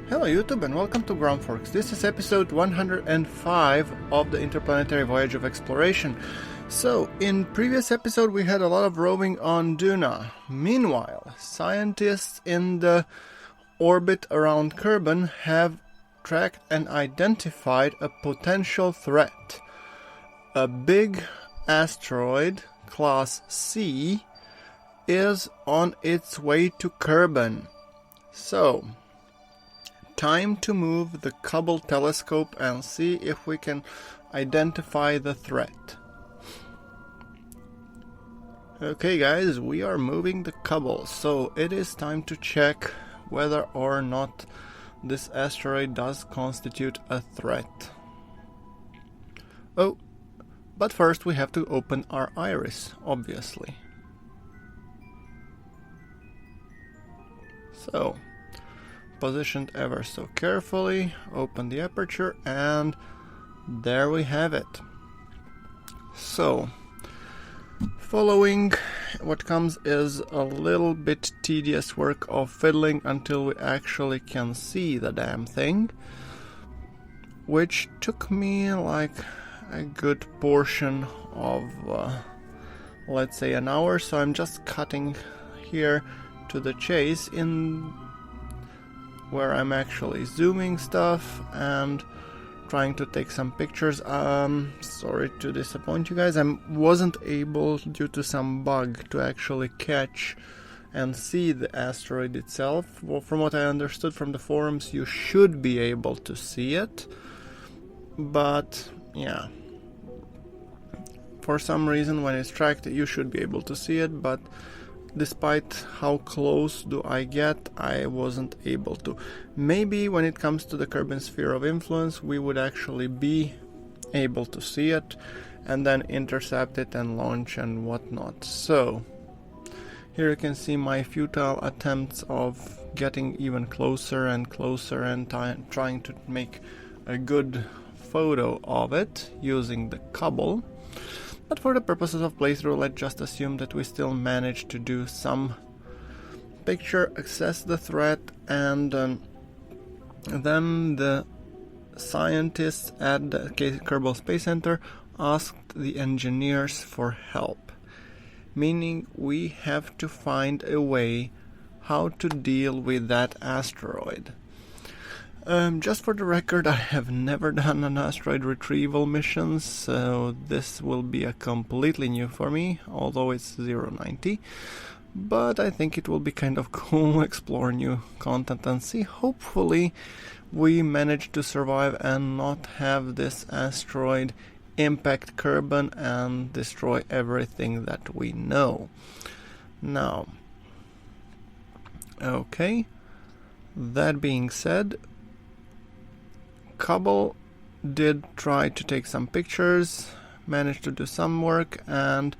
Hello YouTube and welcome to GrunfWorks. This is episode 105 of the Interplanetary Voyage of Exploration. So, in previous episode we had a lot of roving on Duna. Meanwhile, scientists in the orbit around Kerbin have tracked and identified a potential threat. A big asteroid, class C, is on its way to Kerbin. So, time to move the Kubble telescope and see if we can identify the threat. Okay guys, we are moving the Kubble, so it is time to check whether or not this asteroid does constitute a threat. Oh, but first we have to open our iris, obviously. So, positioned ever so carefully, open the aperture, and there we have it. So, following what comes is a little bit tedious work of fiddling until we actually can see the damn thing, which took me like a good portion of let's say an hour, so I'm just cutting here to the chase in where I'm actually zooming stuff and trying to take some pictures. Sorry to disappoint you guys, I wasn't able, due to some bug, to actually catch and see the asteroid itself. Well, from what I understood from the forums, you should be able to see it, but yeah, for some reason when it's tracked you should be able to see it, but despite how close do I get, I wasn't able to. Maybe when it comes to the Kerbin sphere of influence we would actually be able to see it and then intercept it and launch and whatnot. So here you can see my futile attempts of getting even closer and closer and trying to make a good photo of it using the Kubble. But for the purposes of playthrough, let's just assume that we still manage to do some picture, assess the threat, and then the scientists at the Kerbal Space Center asked the engineers for help. Meaning we have to find a way how to deal with that asteroid. Just for the record, I have never done an asteroid retrieval mission, so this will be a completely new for me, although it's 090. But I think it will be kind of cool, explore new content and see. Hopefully we manage to survive and not have this asteroid impact Kerbin and destroy everything that we know. Now, okay, that being said, Kubble did try to take some pictures, managed to do some work and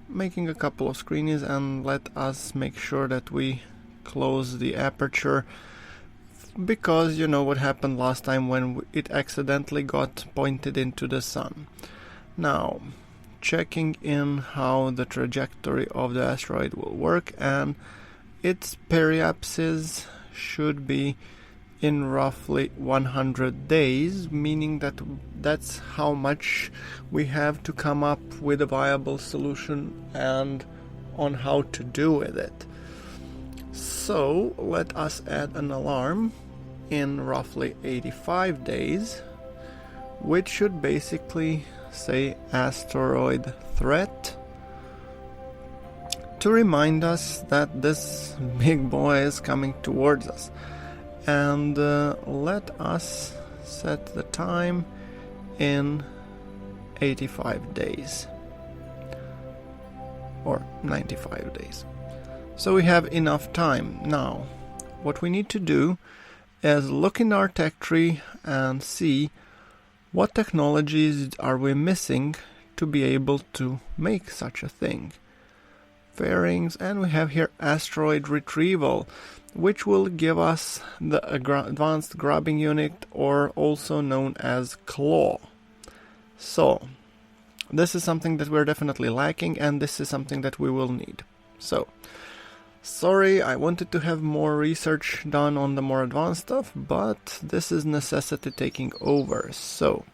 making a couple of screenies, and let us make sure that we close the aperture, because you know what happened last time when it accidentally got pointed into the sun. Now, checking in how the trajectory of the asteroid will work, and its periapsis should be in roughly 100 days, meaning that that's how much we have to come up with a viable solution and on how to do with it. So let us add an alarm in roughly 85 days, which should basically say asteroid threat, to remind us that this big boy is coming towards us. And let us set the time in 85 days or 95 days. So we have enough time. Now, what we need to do is look in our tech tree and see what technologies are we missing to be able to make such a thing. Fairings, and we have here asteroid retrieval, which will give us the advanced grabbing unit, or also known as claw. So this is something that we're definitely lacking, and this is something that we will need. So Sorry, I wanted to have more research done on the more advanced stuff, but this is necessity taking over, so...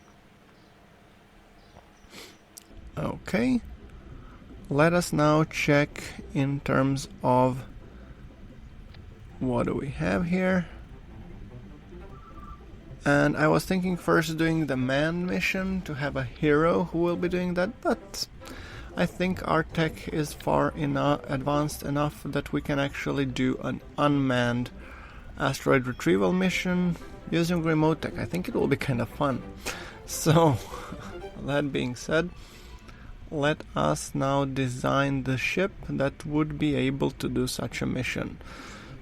Okay. Let us now check in terms of... What do we have here? And I was thinking first doing the manned mission to have a hero who will be doing that, but I think our tech is far advanced enough that we can actually do an unmanned asteroid retrieval mission using remote tech. I think it will be kind of fun. So, that being said, let us now design the ship that would be able to do such a mission.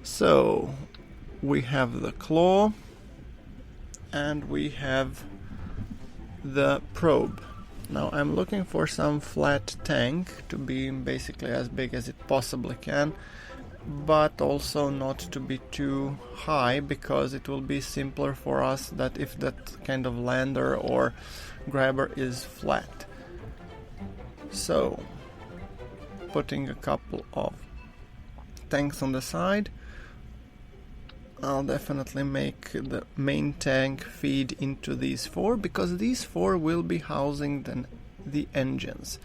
So, we have the claw, and we have the probe. Now I'm looking for some flat tank to be basically as big as it possibly can, but also not to be too high, because it will be simpler for us that if that kind of lander or grabber is flat. So, putting a couple of tanks on the side. I'll definitely make the main tank feed into these four, because these four will be housing the engines.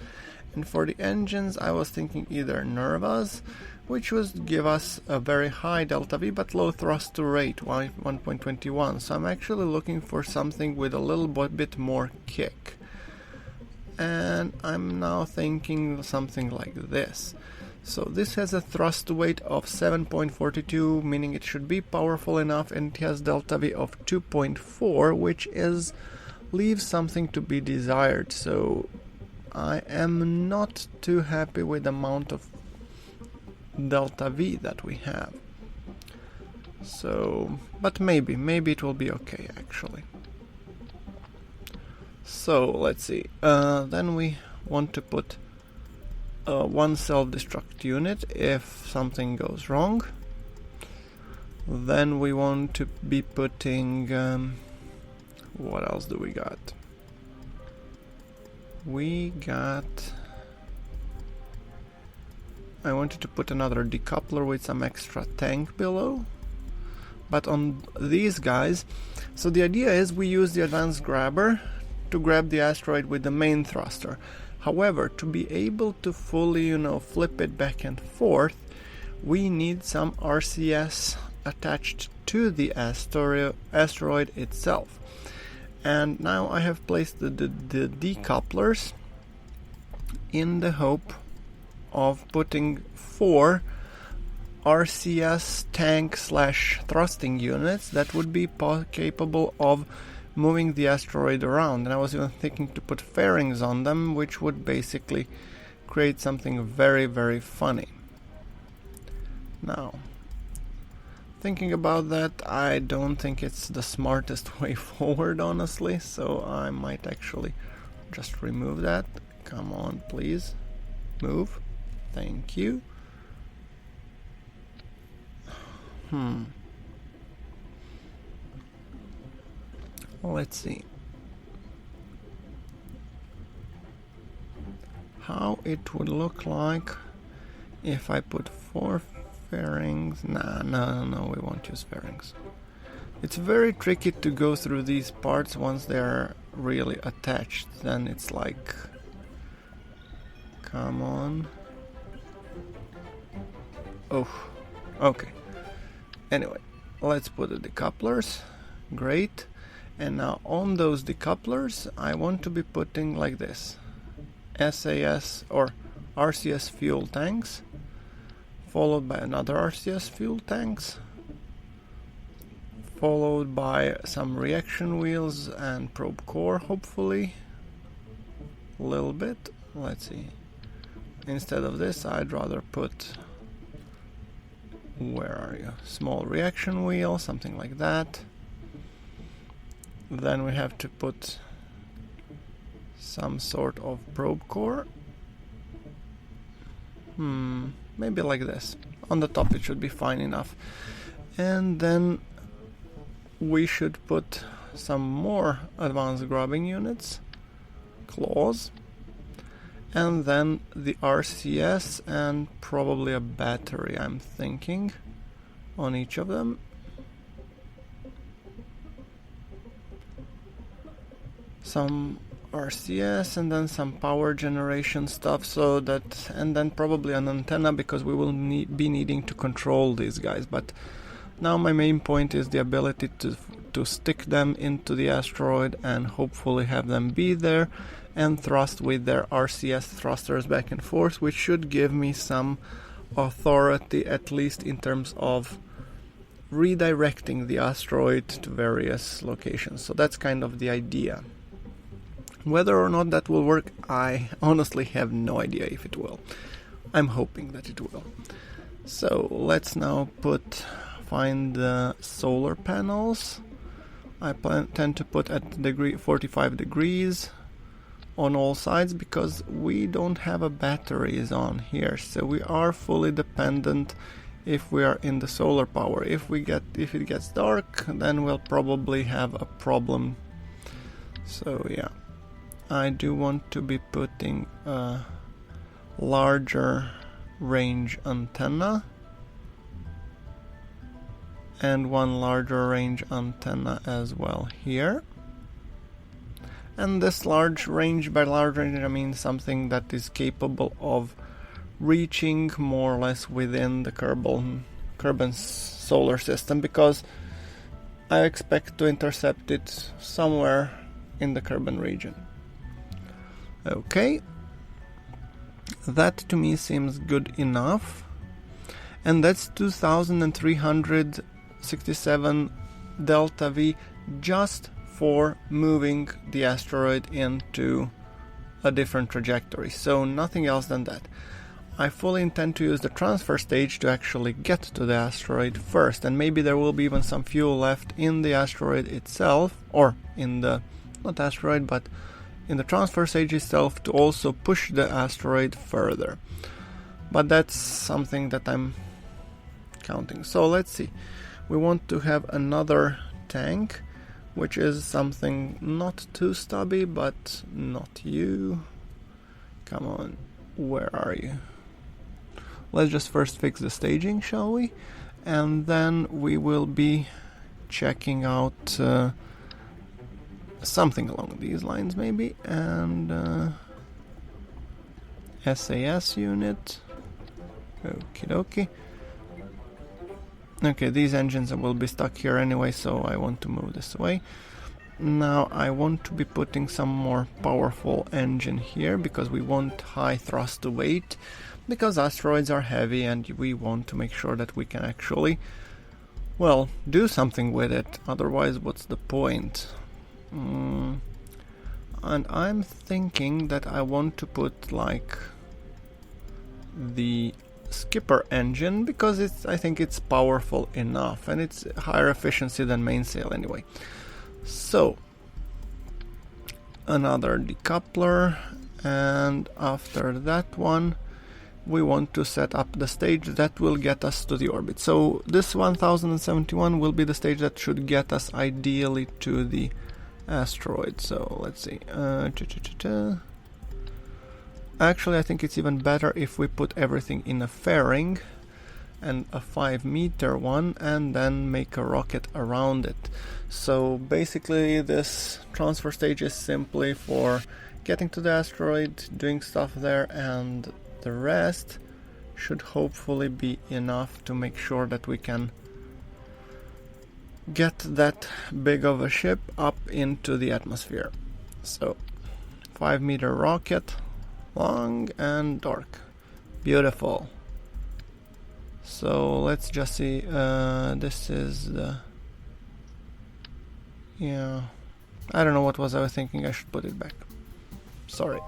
And for the engines I was thinking either Nervas, which would give us a very high delta V but low thrust to rate, 1.21. So I'm actually looking for something with a little bit more kick. And I'm now thinking something like this. So this has a thrust weight of 7.42, meaning it should be powerful enough, and it has delta V of 2.4, which leaves something to be desired. So I am not too happy with the amount of delta V that we have. So, but maybe it will be okay actually. So let's see. Then we want to put one self-destruct unit if something goes wrong. Then we want to be putting what else do we got? I wanted to put another decoupler with some extra tank below, but on these guys, so the idea is we use the advanced grabber to grab the asteroid with the main thruster. However, to be able to fully, flip it back and forth, we need some RCS attached to the asteroid itself. And now I have placed the decouplers in the hope of putting 4 RCS tank / thrusting units that would be capable of moving the asteroid around. And I was even thinking to put fairings on them, which would basically create something very, very funny. Now, thinking about that, I don't think it's the smartest way forward, honestly, so I might actually just remove that. Come on, please. Move. Thank you. Let's see how it would look like if I put 4 fairings. No, we won't use fairings. It's very tricky to go through these parts once they're really attached. Then it's like, come on. Oh, okay. Anyway, let's put the decouplers. Great. And now on those decouplers, I want to be putting like this: SAS or RCS fuel tanks, followed by another RCS fuel tanks, followed by some reaction wheels and probe core, hopefully. A little bit. Let's see. Instead of this, I'd rather put, where are you? Small reaction wheel, something like that. Then we have to put some sort of probe core. Maybe like this. On the top it should be fine enough. And then we should put some more advanced grabbing units, claws. and then the RCS and probably a battery, I'm thinking, on each of them. Some RCS and then some power generation stuff, so that, and then probably an antenna, because we will be needing to control these guys. But now my main point is the ability to stick them into the asteroid and hopefully have them be there and thrust with their RCS thrusters back and forth, which should give me some authority, at least in terms of redirecting the asteroid to various locations. So that's kind of the idea. Whether or not that will work, I honestly have no idea if it will. I'm hoping that it will. So let's now find the solar panels. I tend to put at 45 degrees on all sides, because we don't have a batteries on here, so we are fully dependent if we are in the solar power. If it gets dark, then we'll probably have a problem. So yeah, I do want to be putting a larger range antenna and one larger range antenna as well here. And this large range, by large range I mean something that is capable of reaching more or less within the Kerbin's solar system, because I expect to intercept it somewhere in the Kerbin region. Okay, that to me seems good enough, and that's 2367 delta V just for moving the asteroid into a different trajectory, so nothing else than that. I fully intend to use the transfer stage to actually get to the asteroid first, and maybe there will be even some fuel left in the asteroid itself, or in the, not asteroid, but in the transfer stage itself, to also push the asteroid further. But that's something that I'm counting. So let's see. We want to have another tank, which is something not too stubby, but not you. Come on, where are you? Let's just first fix the staging, shall we? And then we will be checking out something along these lines maybe, and SAS unit. Okie dokie. Okay, these engines will be stuck here anyway, so I want to move this away. Now I want to be putting some more powerful engine here, because we want high thrust to weight, because asteroids are heavy and we want to make sure that we can actually, well, do something with it. Otherwise, what's the point? And I'm thinking that I want to put like the skipper engine, because I think it's powerful enough and it's higher efficiency than mainsail anyway. So another decoupler, and after that one we want to set up the stage that will get us to the orbit. So this 1071 will be the stage that should get us ideally to the asteroid. So let's see. Actually, I think it's even better if we put everything in a fairing and a 5-meter one, and then make a rocket around it. So basically this transfer stage is simply for getting to the asteroid, doing stuff there, and the rest should hopefully be enough to make sure that we can get that big of a ship up into the atmosphere. So 5-meter rocket, long and dark, beautiful. So let's just see, this is the, yeah, I don't know what was I was thinking. I should put it back, sorry.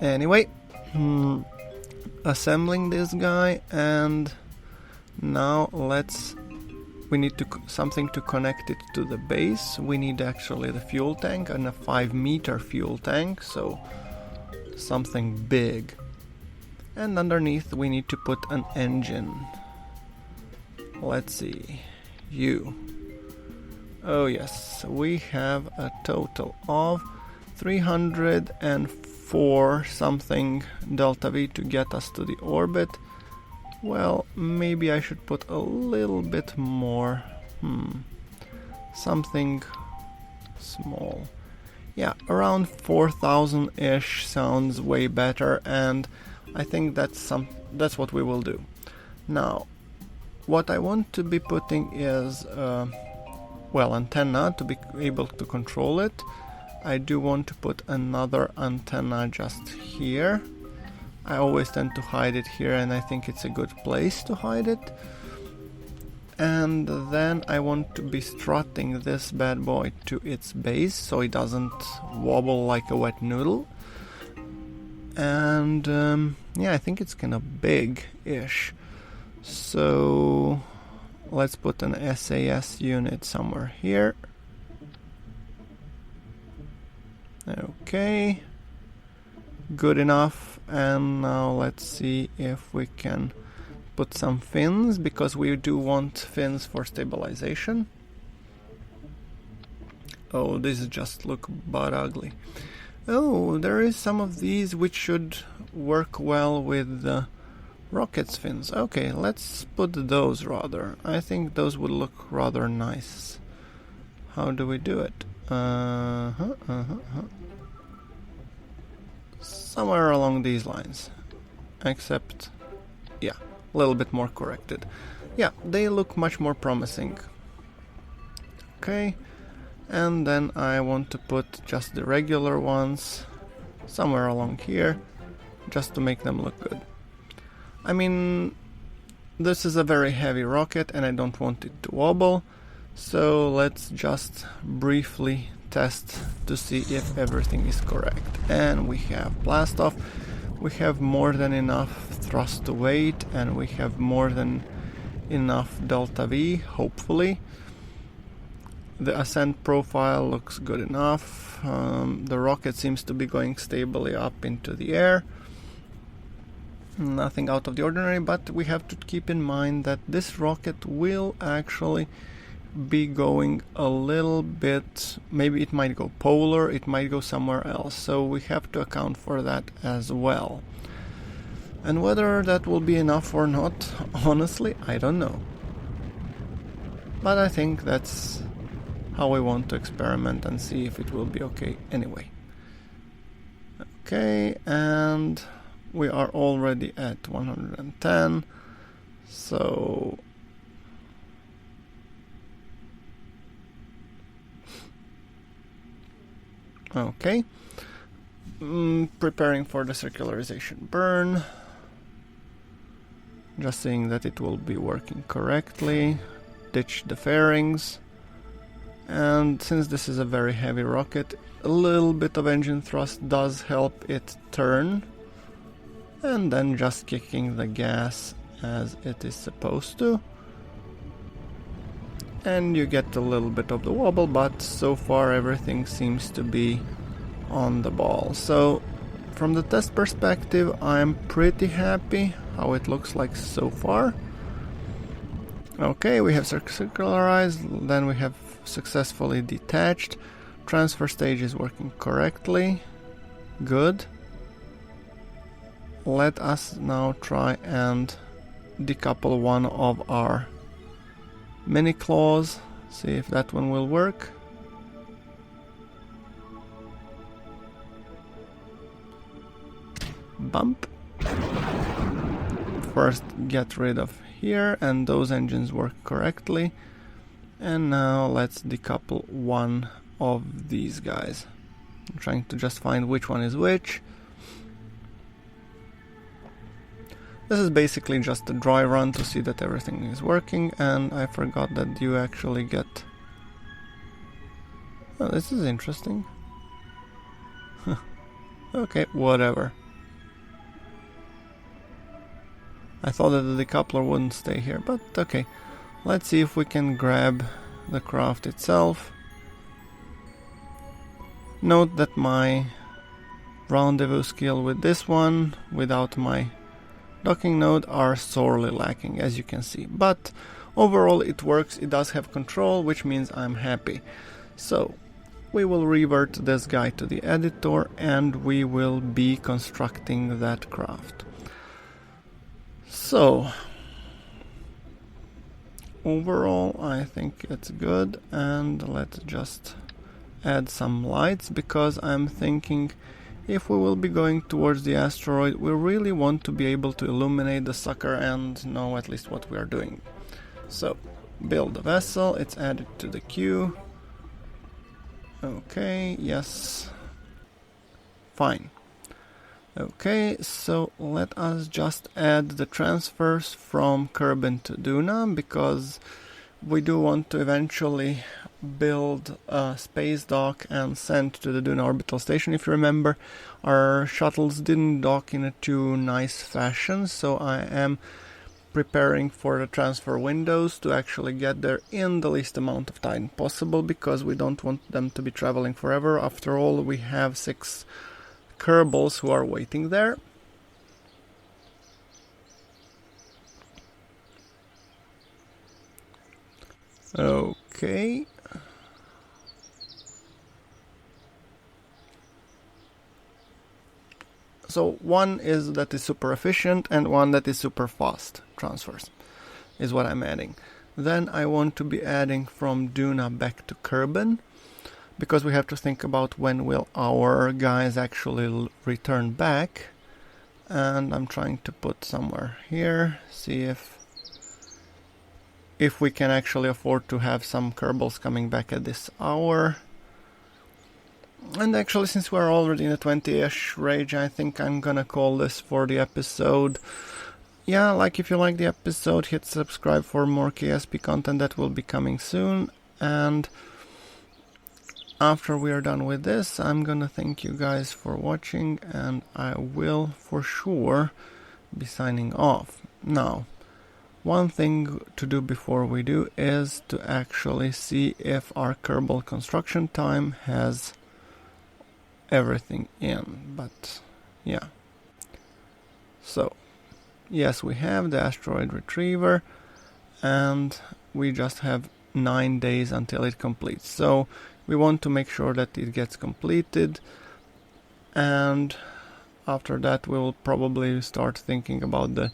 Anyway, assembling this guy, and now we need something to connect it to the base. We need actually the fuel tank, and a 5-meter fuel tank, so something big. And underneath we need to put an engine. Let's see, oh yes, we have a total of 304 something delta V to get us to the orbit. Well, maybe I should put a little bit more. Something small. Yeah, around 4,000-ish sounds way better, and I think that's what we will do. Now, what I want to be putting is antenna to be able to control it. I do want to put another antenna just here. I always tend to hide it here, and I think it's a good place to hide it. And then I want to be strutting this bad boy to its base so it doesn't wobble like a wet noodle. And yeah, I think it's kind of big-ish. So let's put an SAS unit somewhere here. Okay, good enough. And now let's see if we can put some fins, because we do want fins for stabilization. Oh, these just look butt ugly. Oh, there is some of these which should work well with the rocket's fins. Okay, let's put those rather. I think those would look rather nice. How do we do it? Somewhere along these lines. Except, yeah, a little bit more corrected. Yeah, they look much more promising. Okay, and then I want to put just the regular ones somewhere along here, just to make them look good. I mean, this is a very heavy rocket and I don't want it to wobble, so let's just briefly test to see if everything is correct. And we have blast off, we have more than enough thrust to weight, and we have more than enough delta V, hopefully. The ascent profile looks good enough. The rocket seems to be going stably up into the air. Nothing out of the ordinary, but we have to keep in mind that this rocket will actually be going a little bit, maybe it might go polar, it might go somewhere else, so we have to account for that as well. And whether that will be enough or not, honestly, I don't know. But I think that's how we want to experiment and see if it will be okay anyway. Okay, and we are already at 110, so okay. Preparing for the circularization burn. Just seeing that it will be working correctly. Ditch the fairings. And since this is a very heavy rocket, a little bit of engine thrust does help it turn. And then just kicking the gas as it is supposed to. And you get a little bit of the wobble, but so far everything seems to be on the ball. So from the test perspective, I'm pretty happy how it looks like so far. Okay, we have circularized, then we have successfully detached. Transfer stage is working correctly. Good. Let us now try and decouple one of our mini claws. See if that one will work. Bump. First get rid of here, and those engines work correctly. And now let's decouple one of these guys. I'm trying to just find which one is which. This is basically just a dry run to see that everything is working, and I forgot that you actually get... Oh, this is interesting. Okay, whatever. I thought that the decoupler wouldn't stay here, but okay. Let's see if we can grab the craft itself. Note that my rendezvous skill with this one, without my docking node, are sorely lacking, as you can see. But overall it works, it does have control, which means I'm happy. So, we will revert this guy to the editor and we will be constructing that craft. So overall I think it's good, and let's just add some lights, because I'm thinking if we will be going towards the asteroid, we really want to be able to illuminate the sucker and know at least what we are doing. So build a vessel, it's added to the queue. Okay, yes, fine. Okay, so let us just add the transfers from Kerbin to Duna, because we do want to eventually build a space dock and send to the Duna orbital station. If you remember, our shuttles didn't dock in a too nice fashion, so I am preparing for the transfer windows to actually get there in the least amount of time possible, because we don't want them to be traveling forever. After all, we have 6 Kerbals who are waiting there. Okay. So one is that is super efficient and one that is super fast transfers is what I'm adding. Then I want to be adding from Duna back to Kerbin, because we have to think about when will our guys actually return back. And I'm trying to put somewhere here, see if we can actually afford to have some Kerbals coming back at this hour. And actually, since we're already in a 20-ish range, I think I'm gonna call this for the episode. Yeah, like if you like the episode, hit subscribe for more KSP content that will be coming soon. And after we are done with this, I'm gonna thank you guys for watching, and I will for sure be signing off. Now, one thing to do before we do is to actually see if our Kerbal construction time has everything in, but yeah. So, yes, we have the asteroid retriever, and we just have 9 days until it completes. So, we want to make sure that it gets completed, and after that we will probably start thinking about the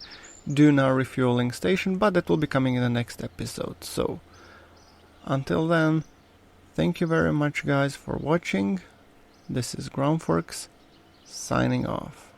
Duna refueling station, but that will be coming in the next episode. So until then, thank you very much guys for watching. This is GrunfWorks signing off.